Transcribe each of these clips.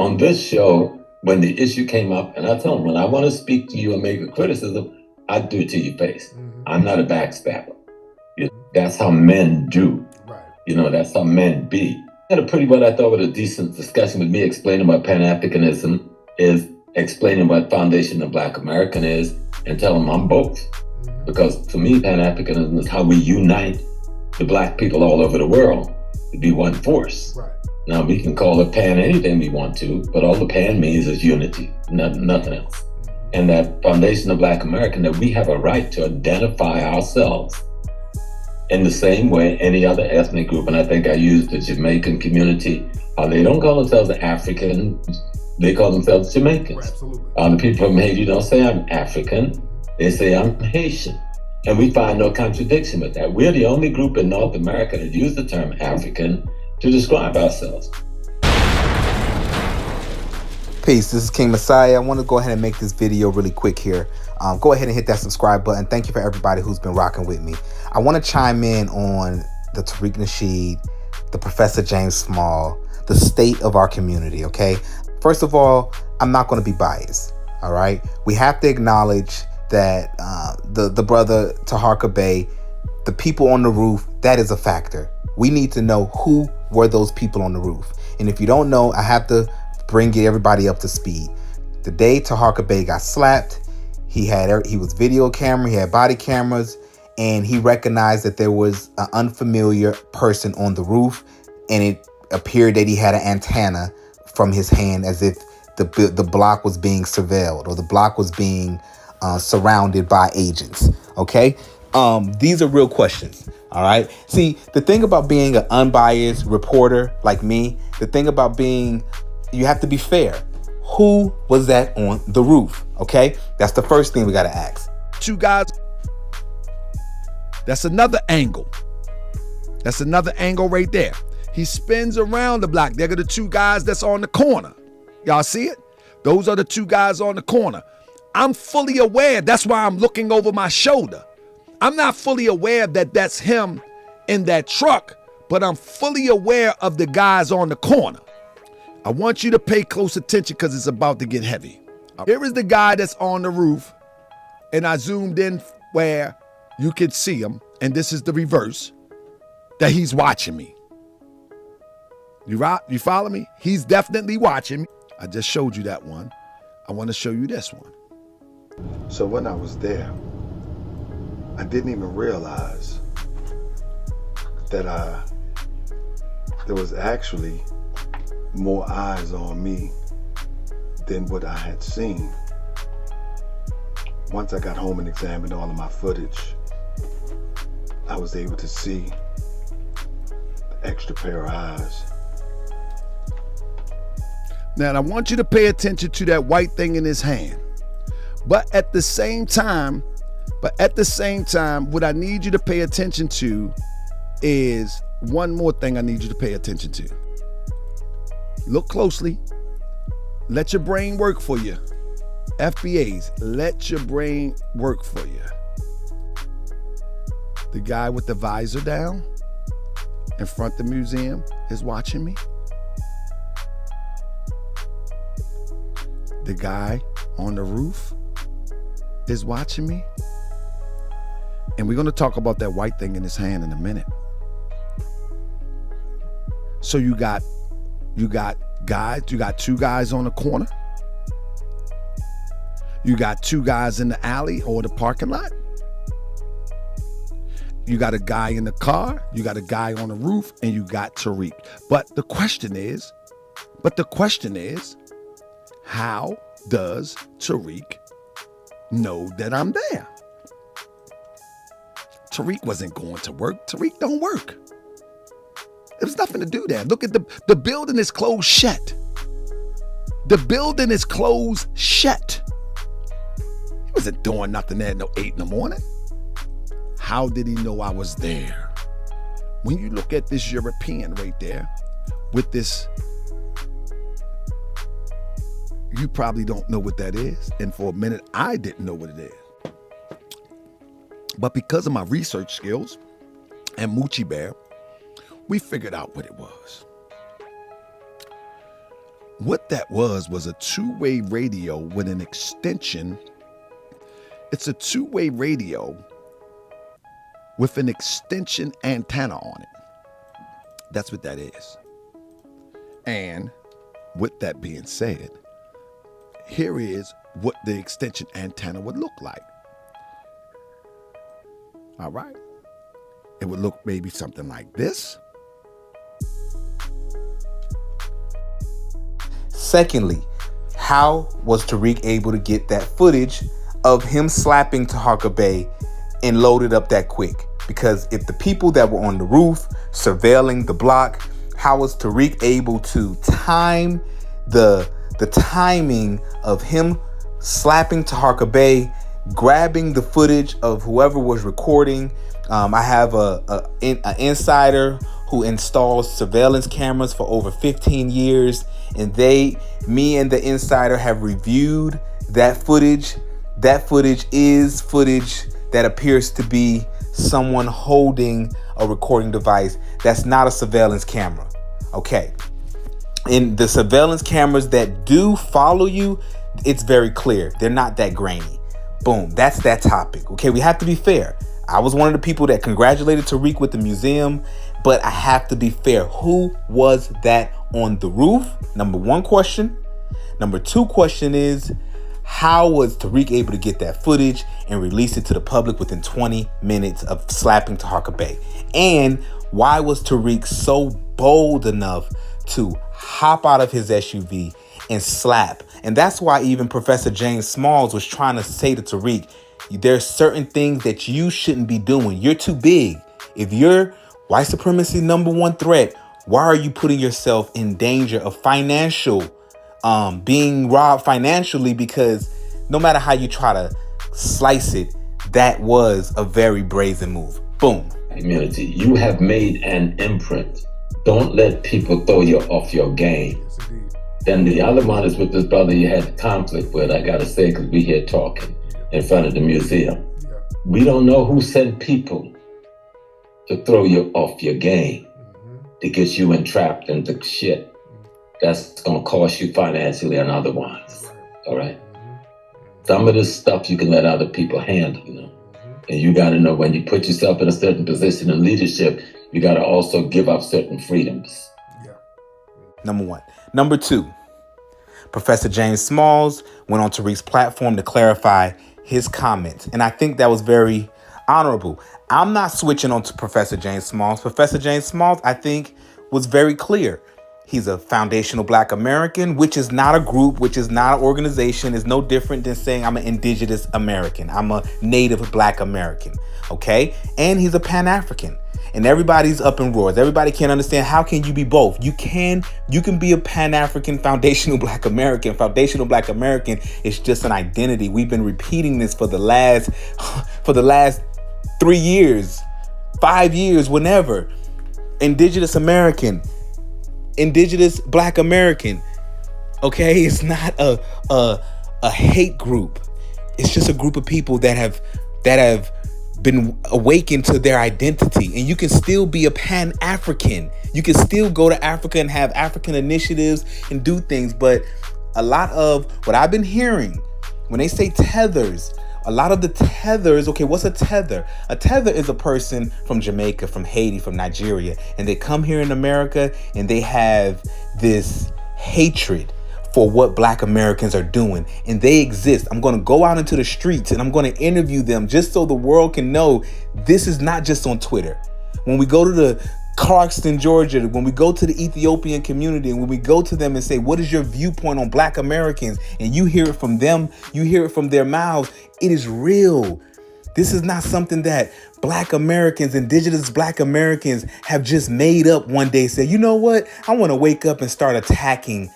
on this show, when the issue came up, and I told them, when I want to speak to you and make a criticism, I do it to your face. I'm not a backstabber. That's how men do. Right. That's how men be. I had a pretty well, I thought, with a decent discussion with me explaining what pan-Africanism is, explaining what Foundation of Black American is, and tell them I'm both. Because to me, pan-Africanism is how we unite the Black people all over the world to be one force. Right. Now, we can call it pan anything we want to, but all the pan means is unity, nothing else. And that Foundation of Black American, that we have a right to identify ourselves in the same way any other ethnic group. And I think I used the Jamaican community. They don't call themselves African, they call themselves Jamaicans. Right, absolutely. The people from Haiti don't say I'm African, they say I'm Haitian. And we find no contradiction with that. We're the only group in North America that use the term African to describe ourselves. Peace, this is King Messiah. I want to go ahead and make this video really quick here. Go ahead and hit that subscribe button. Thank you for everybody who's been rocking with me. I want to chime in on the Tariq Nasheed, the Professor James Small, the state of our community, okay? First of all, I'm not going to be biased, all right? We have to acknowledge that the brother Taharka Bey, the people on the roof, that is a factor. We need to know who were those people on the roof. And if you don't know, I have to bring everybody up to speed. The day Taharka Bey got slapped, he was video camera, he had body cameras, and he recognized that there was an unfamiliar person on the roof, and it appeared that he had an antenna from his hand, as if the block was being surveilled, or the block was being surrounded by agents. Okay, these are real questions. All right. See, the thing about being an unbiased reporter like me, the thing about you have to be fair. Who was that on the roof? Okay, that's the first thing we got to ask. Two guys. That's another angle. That's another angle right there. He spins around the block. They're the two guys that's on the corner. Y'all see it? Those are the two guys on the corner. I'm fully aware. That's why I'm looking over my shoulder. I'm not fully aware that that's him in that truck, but I'm fully aware of the guys on the corner. I want you to pay close attention because it's about to get heavy. Here is the guy that's on the roof, and I zoomed in where you can see him, and this is the reverse, that he's watching me. You follow me? He's definitely watching me. I just showed you that one. I want to show you this one. So when I was there, I didn't even realize that there was actually more eyes on me than what I had seen. Once I got home and examined all of my footage, I was able to see the extra pair of eyes. Now, I want you to pay attention to that white thing in his hand. But at the same time, what I need you to pay attention to is one more thing I need you to pay attention to. Look closely. Let your brain work for you. FBAs, let your brain work for you. The guy with the visor down in front of the museum is watching me. The guy on the roof is watching me. And we're going to talk about that white thing in his hand in a minute. So you got two guys on the corner. You got two guys in the alley or the parking lot. You got a guy in the car, you got a guy on the roof, and you got Tariq. But the question is, how does Tariq know that I'm there? Tariq wasn't going to work. Tariq don't work. There was nothing to do there. Look at the building is closed shut. The building is closed shut. He wasn't doing nothing there at 8 in the morning. How did he know I was there? When you look at this European right there with this, you probably don't know what that is. And for a minute, I didn't know what it is. But because of my research skills and Moochie Bear, we figured out what it was. What that was a two-way radio with an extension. It's a two-way radio with an extension antenna on it. That's what that is. And with that being said, here is what the extension antenna would look like. All right. It would look maybe something like this. Secondly, how was Tariq able to get that footage of him slapping Taharka Bey and load it up that quick? Because if the people that were on the roof surveilling the block, how was Tariq able to time the timing of him slapping Taharka Bey, grabbing the footage of whoever was recording? I have an insider who installs surveillance cameras for over 15 years, and me and the insider have reviewed that footage. That footage is footage that appears to be someone holding a recording device. That's not a surveillance camera. Okay. In the surveillance cameras that do follow you, it's very clear. They're not that grainy. Boom. That's that topic. Okay. We have to be fair. I was one of the people that congratulated Tariq with the museum, but I have to be fair. Who was that on the roof? Number one question. Number two question is, how was Tariq able to get that footage and release it to the public within 20 minutes of slapping Taharka Bey? And why was Tariq so bold enough to hop out of his SUV and slap? And that's why even Professor James Smalls was trying to say to Tariq, there's certain things that you shouldn't be doing. You're too big. If you're white supremacy #1 threat, why are you putting yourself in danger of being robbed financially? Because no matter how you try to slice it, that was a very brazen move. Boom. Community, you have made an imprint. Don't let people throw you off your game. Yes, indeed. Then the other one is with this brother you had conflict with, I gotta say, because we here talking in front of the museum. Yeah. We don't know who sent people to throw you off your game, to get you entrapped into shit that's gonna cost you financially and otherwise. All right? Some of this stuff you can let other people handle, you know. And you gotta know when you put yourself in a certain position in leadership, you gotta also give up certain freedoms. Yeah. Number one. Number two, Professor James Smalls went on Tariq's platform to clarify his comments. And I think that was very honorable. I'm not switching on to Professor James Smalls. Professor James Smalls, I think, was very clear. He's a foundational Black American, which is not a group, which is not an organization. It's no different than saying I'm an indigenous American. I'm a native Black American. Okay? And he's a Pan-African. And everybody's up in roars. Everybody can't understand, how can you be both? You can be a Pan-African foundational Black American. Foundational Black American is just an identity. We've been repeating this for the last 3 years, 5 years, whenever. Indigenous American, indigenous Black American. Okay, it's not a hate group. It's just a group of people that have been awakened to their identity. And you can still be a Pan-African. You can still go to Africa and have African initiatives and do things. But a lot of what I've been hearing when they say tethers, a lot of the tethers, okay, what's a tether? A tether is a person from Jamaica, from Haiti, from Nigeria, and they come here in America and they have this hatred for what Black Americans are doing, and they exist. I'm going to go out into the streets and I'm going to interview them just so the world can know this is not just on Twitter. When we go to the Clarkston, Georgia, when we go to the Ethiopian community and when we go to them and say, what is your viewpoint on Black Americans? And you hear it from them, you hear it from their mouths. It is real. This is not something that Black Americans, indigenous Black Americans have just made up one day, say, you know what? I want to wake up and start attacking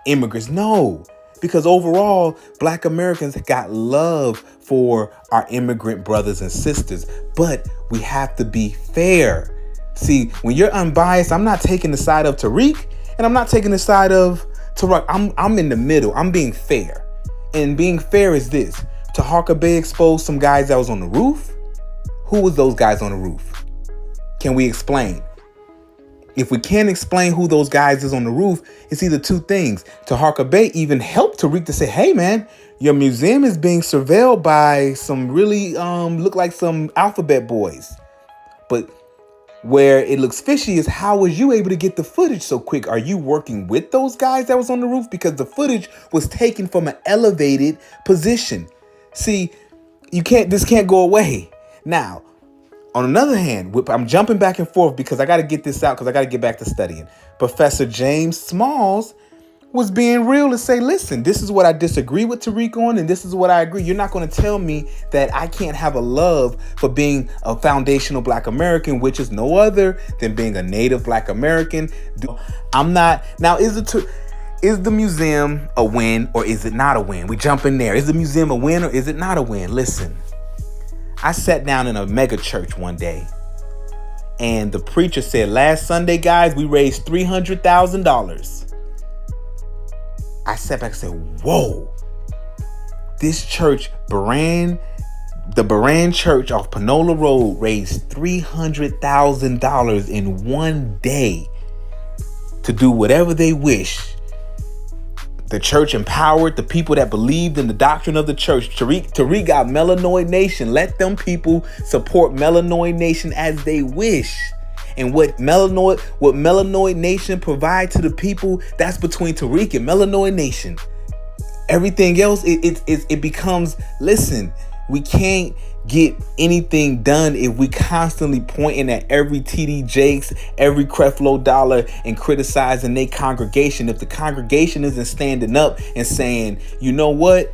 immigrants. No, because overall, Black Americans got love for our immigrant brothers and sisters, but we have to be fair. See, when you're unbiased, I'm not taking the side of Tariq and I'm not taking the side of Taharka. I'm in the middle. I'm being fair. And being fair is this. Taharka Bey exposed some guys that was on the roof. Who was those guys on the roof? Can we explain? if we can't explain who those guys is on the roof, it's either two things. Taharka Bey even helped Tariq to say, hey man, your museum is being surveilled by some really look like some alphabet boys. But where it looks fishy is, how was you able to get the footage so quick? Are you working with those guys that was on the roof? Because the footage was taken from an elevated position. See, this can't go away. Now, on another hand, I'm jumping back and forth because I got to get this out because I got to get back to studying. Professor James Smalls was being real to say, listen, this is what I disagree with Tariq on, and this is what I agree. You're not going to tell me that I can't have a love for being a foundational Black American, which is no other than being a native Black American. I'm not. Now, is the museum a win or is it not a win? We jump in there. Is the museum a win or is it not a win? Listen, I sat down in a mega church one day and the preacher said, last Sunday, guys, we raised $300,000. I sat back and said, whoa, this church, the Beran Church off Panola Road raised $300,000 in one day to do whatever they wish. The church empowered the people that believed in the doctrine of the church. Tariq got Melanoid Nation. Let them people support Melanoid Nation as they wish. And what Melanoid Nation provide to the people, that's between Tariq and Melanoid Nation. Everything else, it becomes, listen, we can't get anything done if we constantly pointing at every TD Jakes, every Creflo Dollar and criticizing their congregation. If the congregation isn't standing up and saying, you know what,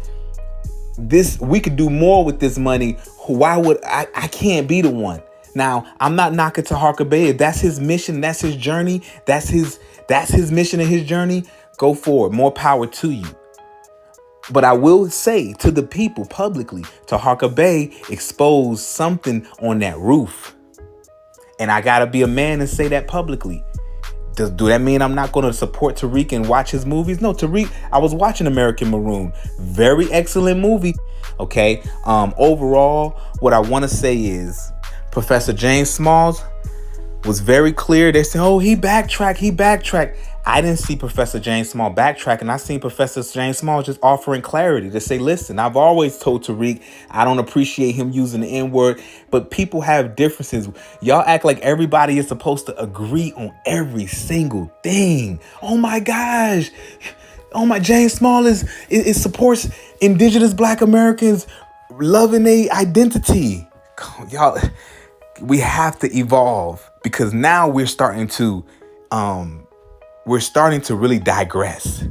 we could do more with this money, why would I can't be the one. Now, I'm not knocking Taharka Bey. If that's his mission, that's his journey, that's his mission and his journey, go forward. More power to you. But I will say to the people publicly, Taharka Bey exposed something on that roof. And I got to be a man and say that publicly. Do that mean I'm not going to support Tariq and watch his movies? No, Tariq, I was watching American Maroon. Very excellent movie. Okay. Overall, what I want to say is, Professor James Smalls was very clear. They said, oh, he backtracked. I didn't see Professor James Small backtrack, and I seen Professor James Small just offering clarity to say, listen, I've always told Tariq I don't appreciate him using the N-word, but people have differences. Y'all act like everybody is supposed to agree on every single thing. Oh my gosh. Oh my, James Small it supports indigenous Black Americans loving their identity. Y'all, we have to evolve because now we're starting to really digress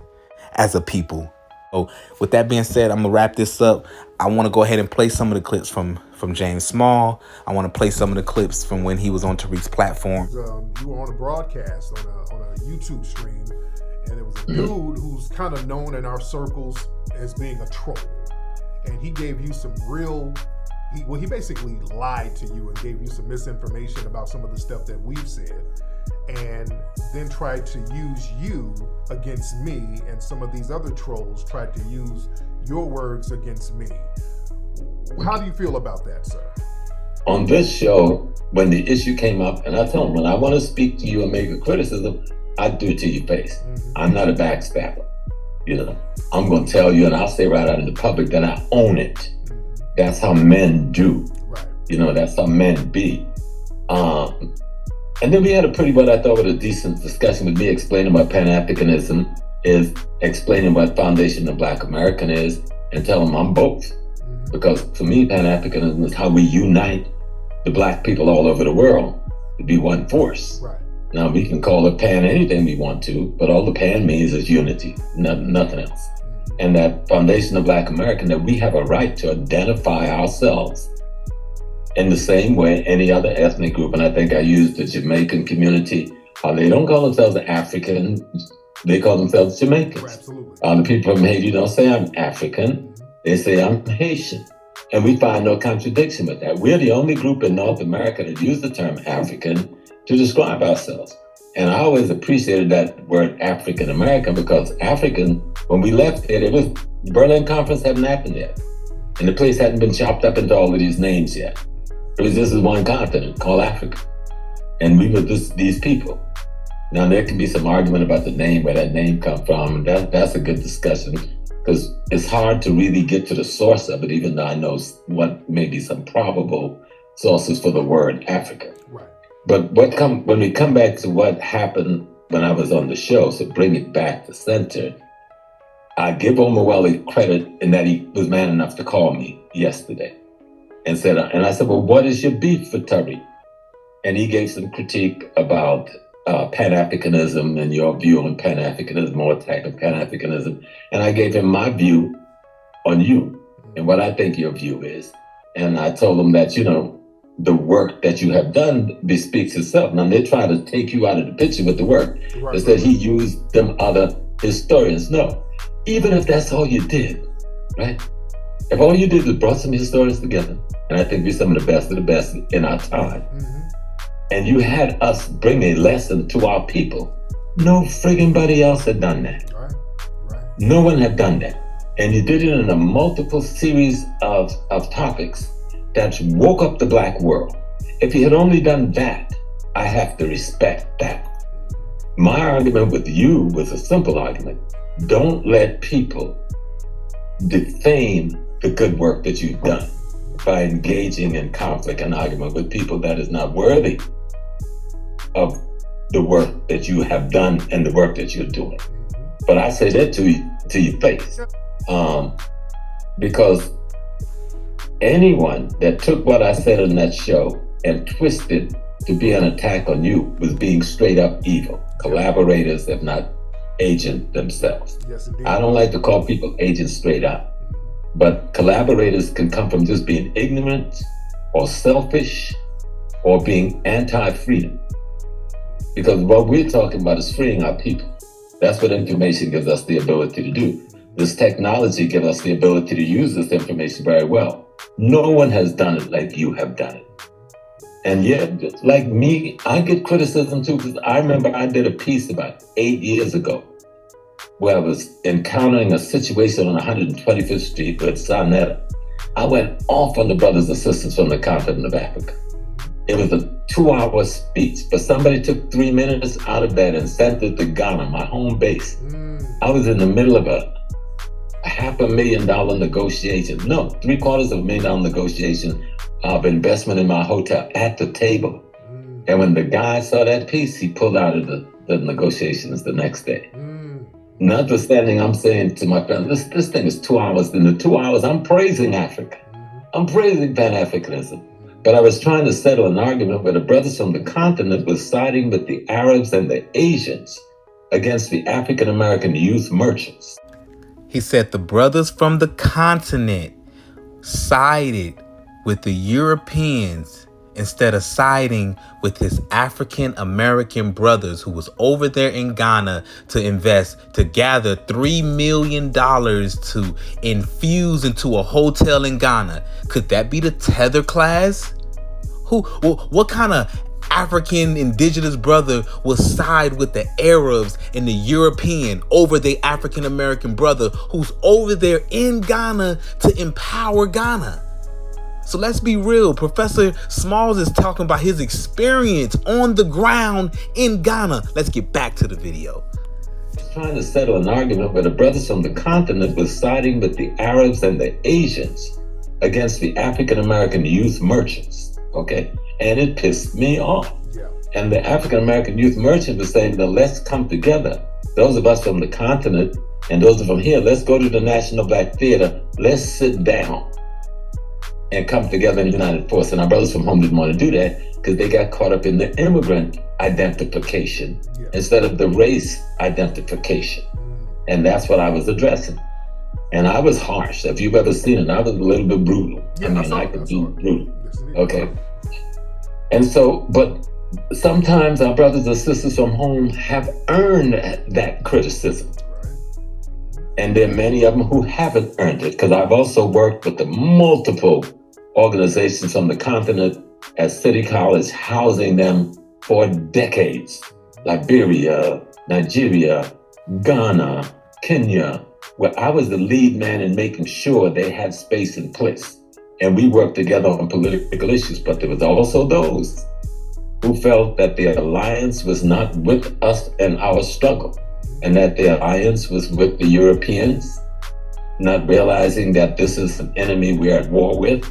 as a people. So with that being said, I'm gonna wrap this up. I want to go ahead and play some of the clips from James Small. I want to play some of the clips from when he was on Tariq's platform. You were on a broadcast on a YouTube stream, and it was a dude who's kind of known in our circles as being a troll, and he gave you some real. He basically lied to you and gave you some misinformation about some of the stuff that we've said, and then tried to use you against me, and some of these other trolls tried to use your words against me. How do you feel about that, sir? On this show, when the issue came up, and I tell them, when I want to speak to you and make a criticism, I do it to your face. I'm not a backstabber. I'm going to tell you, and I'll say right out in the public that I own it. That's how men do. Right. That's how men be. And then we had I thought, a decent discussion with me explaining what pan-Africanism is, explaining what Foundation of Black American is, and tell them I'm both. Because for me, pan-Africanism is how we unite the Black people all over the world to be one force. Right. Now, we can call it pan anything we want to, but all the pan means is unity, nothing else. And that Foundation of Black American, that we have a right to identify ourselves in the same way any other ethnic group. And I think I used the Jamaican community. They don't call themselves African, they call themselves Jamaicans. Absolutely. The people from Haiti don't say I'm African, they say I'm Haitian. And we find no contradiction with that. We're the only group in North America that use the term African to describe ourselves. And I always appreciated that word African American, because African, when we left it was the Berlin Conference hadn't happened yet. And the place hadn't been chopped up into all of these names yet. It was just one continent called Africa. And we were these people. Now, there can be some argument about the name, where that name come from. That's a good discussion, because it's hard to really get to the source of it, even though I know what may be some probable sources for the word Africa. Right. But when we come back to what happened when I was on the show, so bring it back to center, I give Omaweli credit in that he was man enough to call me yesterday and I said, well, what is your beef with Tariq? And he gave some critique about pan-Africanism and your view on pan-Africanism, or attack of pan-Africanism. And I gave him my view on you and what I think your view is. And I told him that, the work that you have done bespeaks itself. Now, they try to take you out of the picture with the work. Right. They said he used them other historians. No, even if that's all you did, right? If all you did was brought some historians together, and I think we're some of the best in our time, and you had us bring a lesson to our people, no friggin' body else had done that. Right. No one had done that. And you did it in a multiple series of topics that woke up the black world. If you had only done that, I have to respect that. My argument with you was a simple argument. Don't let people defame the good work that you've done by engaging in conflict and argument with people that is not worthy of the work that you have done and the work that you're doing. But I say that to your face, because anyone that took what I said in that show and twisted to be an attack on you was being straight up evil. Collaborators, if not agent themselves. Yes, indeed. I don't like to call people agents straight up, but collaborators can come from just being ignorant or selfish or being anti-freedom. Because what we're talking about is freeing our people. That's what information gives us the ability to do. This technology gives us the ability to use this information very well. No one has done it like you have done it. And yet, like me, I get criticism too, because I remember I did a piece about 8 years ago where I was encountering a situation on 125th Street with Sarnetta. I went off on the brothers and sisters from the continent of Africa. It was a 2-hour speech, but somebody took 3 minutes out of that and sent it to Ghana, my home base. I was in the middle of a $500,000 negotiation. No, $750,000 negotiation of investment in my hotel at the table. And when the guy saw that piece, he pulled out of the negotiations the next day. Notwithstanding, I'm saying to my friends, this thing is 2 hours. In the 2 hours, I'm praising Africa. I'm praising Pan-Africanism. But I was trying to settle an argument where the brothers from the continent were siding with the Arabs and the Asians against the African-American youth merchants. He said the brothers from the continent sided with the Europeans instead of siding with his African-American brothers who was over there in Ghana to invest, to gather $3 million to infuse into a hotel in Ghana. Could that be the tether class? What kind of African indigenous brother will side with the Arabs and the European over the African-American brother who's over there in Ghana to empower Ghana? So let's be real. Professor Smalls is talking about his experience on the ground in Ghana. Let's get back to the video. Trying to settle an argument where the brothers from the continent were siding with the Arabs and the Asians against the African-American youth merchants, okay? And it pissed me off. Yeah. And the African-American youth merchant was saying, now let's come together. Those of us from the continent and those from here, let's go to the National Black Theater. Let's sit down and come together in a united force. And our brothers from home didn't want to do that because they got caught up in the immigrant identification instead of the race identification. And that's what I was addressing. And I was harsh. If you've ever seen it, I was a little bit brutal. I could be brutal. Okay. And so, but sometimes our brothers and sisters from home have earned that criticism. And there are many of them who haven't earned it, because I've also worked with the multiple organizations from the continent at City College, housing them for decades. Liberia, Nigeria, Ghana, Kenya, where I was the lead man in making sure they had space and place. And we worked together on political issues, but there was also those who felt that the alliance was not with us in our struggle, and that the alliance was with the Europeans, not realizing that this is an enemy we're at war with.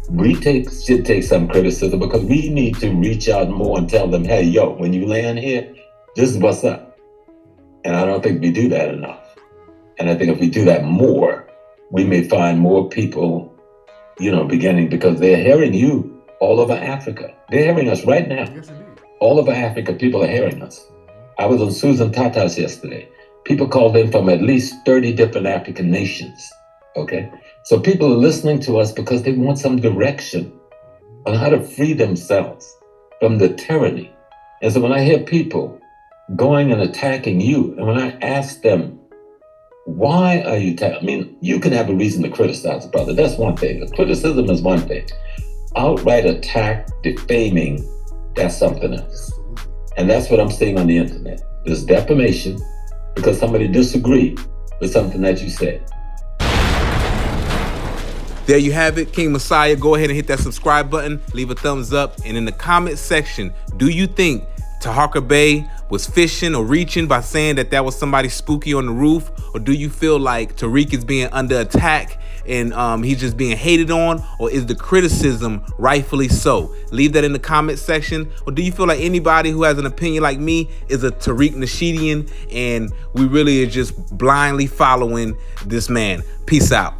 We should take some criticism, because we need to reach out more and tell them, hey, yo, when you land here, this is what's up. And I don't think we do that enough. And I think if we do that more, we may find more people, beginning, because they're hearing you all over Africa. They're hearing us right now. Yes, indeed. All over Africa, people are hearing us. I was on Susan Tata's yesterday. People called in from at least 30 different African nations, okay? So people are listening to us because they want some direction on how to free themselves from the tyranny. And so when I hear people going and attacking you, and when I ask them, why are you you can have a reason to criticize a brother. That's one thing. Criticism is one thing. Outright attack, defaming, that's something else. And that's what I'm seeing on the internet. There's defamation because somebody disagreed with something that you said. There you have it, King Messiah. Go ahead and hit that subscribe button, leave a thumbs up, and in the comment section, do you think Taharka Bey was fishing or reaching by saying that was somebody spooky on the roof? Or do you feel like Tariq is being under attack and he's just being hated on? Or is the criticism rightfully so? Leave that in the comment section. Or do you feel like anybody who has an opinion like me is a Tariq Nasheedian and we really are just blindly following this man? Peace out.